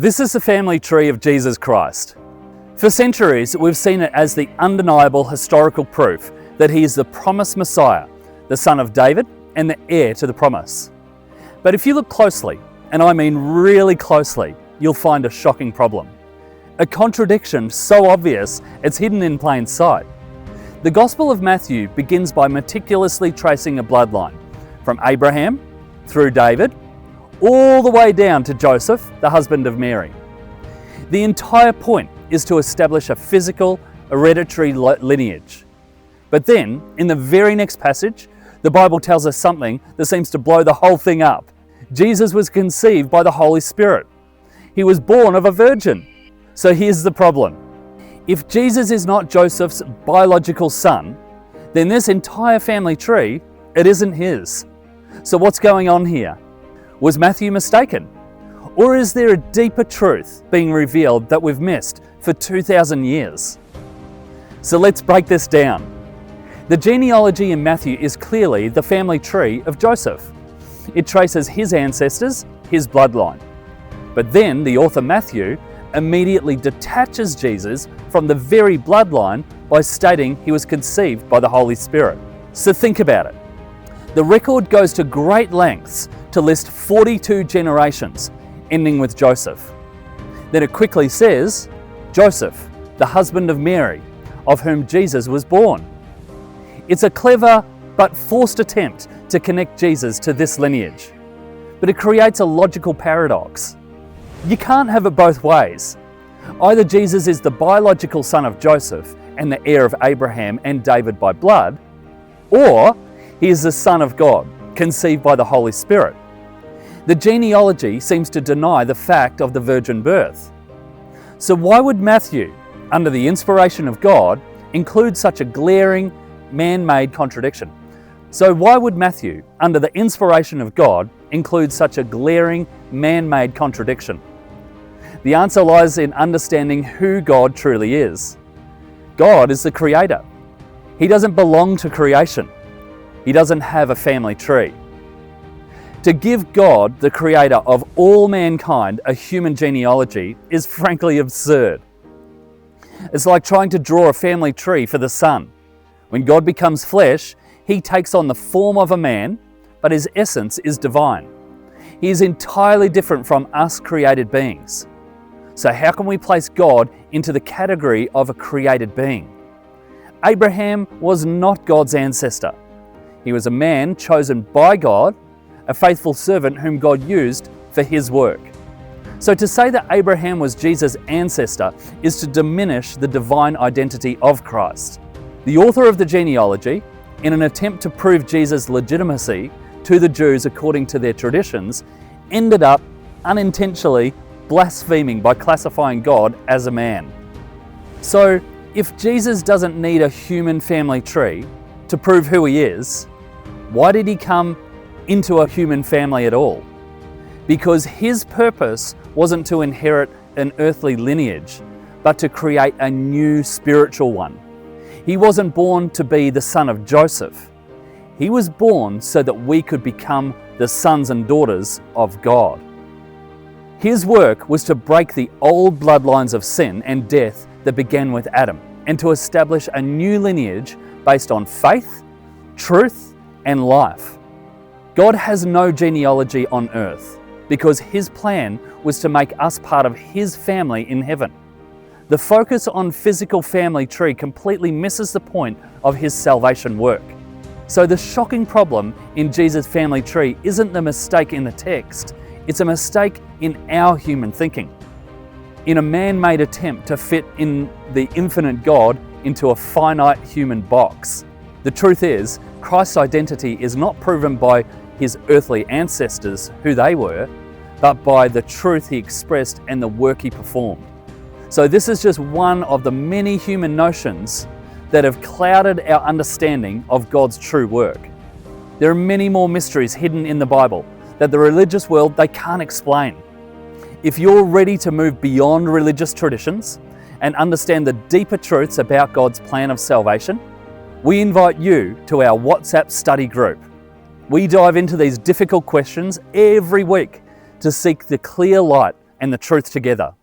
This is the family tree of Jesus Christ. For centuries, we've seen it as the undeniable historical proof that he is the promised Messiah, the son of David and the heir to the promise. But if you look closely, and I mean really closely, you'll find a shocking problem. A contradiction so obvious it's hidden in plain sight. The Gospel of Matthew begins by meticulously tracing a bloodline from Abraham through David, all the way down to Joseph, the husband of Mary. The entire point is to establish a physical, hereditary lineage. But then, in the very next passage, the Bible tells us something that seems to blow the whole thing up. Jesus was conceived by the Holy Spirit. He was born of a virgin. So here's the problem. If Jesus is not Joseph's biological son, then this entire family tree, it isn't his. So what's going on here? Was Matthew mistaken? Or is there a deeper truth being revealed that we've missed for 2,000 years? So let's break this down. The genealogy in Matthew is clearly the family tree of Joseph. It traces his ancestors, his bloodline. But then the author Matthew immediately detaches Jesus from the very bloodline by stating he was conceived by the Holy Spirit. So think about it. The record goes to great lengths to list 42 generations, ending with Joseph. Then it quickly says, Joseph, the husband of Mary, of whom Jesus was born. It's a clever but forced attempt to connect Jesus to this lineage. But it creates a logical paradox. You can't have it both ways. Either Jesus is the biological son of Joseph and the heir of Abraham and David by blood, or he is the Son of God, conceived by the Holy Spirit. The genealogy seems to deny the fact of the virgin birth. So why would Matthew, under the inspiration of God, include such a glaring, man-made contradiction? So why would Matthew, under the inspiration of God, include such a glaring, man-made contradiction? The answer lies in understanding who God truly is. God is the creator. He doesn't belong to creation. He doesn't have a family tree. To give God, the creator of all mankind, a human genealogy is frankly absurd. It's like trying to draw a family tree for the Son. When God becomes flesh, he takes on the form of a man, but his essence is divine. He is entirely different from us created beings. So how can we place God into the category of a created being? Abraham was not God's ancestor. He was a man chosen by God, a faithful servant whom God used for his work. So to say that Abraham was Jesus' ancestor is to diminish the divine identity of Christ. The author of the genealogy, in an attempt to prove Jesus' legitimacy to the Jews according to their traditions, ended up unintentionally blaspheming by classifying God as a man. So if Jesus doesn't need a human family tree to prove who he is, why did he come into a human family at all? Because his purpose wasn't to inherit an earthly lineage, but to create a new spiritual one. He wasn't born to be the son of Joseph. He was born so that we could become the sons and daughters of God. His work was to break the old bloodlines of sin and death that began with Adam, and to establish a new lineage based on faith, truth, and life. God has no genealogy on earth because his plan was to make us part of his family in heaven. The focus on physical family tree completely misses the point of his salvation work. So the shocking problem in Jesus' family tree isn't the mistake in the text, it's a mistake in our human thinking. In a man-made attempt to fit in the infinite God into a finite human box. The truth is, Christ's identity is not proven by his earthly ancestors, who they were, but by the truth he expressed and the work he performed. So this is just one of the many human notions that have clouded our understanding of God's true work. There are many more mysteries hidden in the Bible that the religious world, they can't explain. If you're ready to move beyond religious traditions and understand the deeper truths about God's plan of salvation, we invite you to our WhatsApp study group. We dive into these difficult questions every week to seek the clear light and the truth together.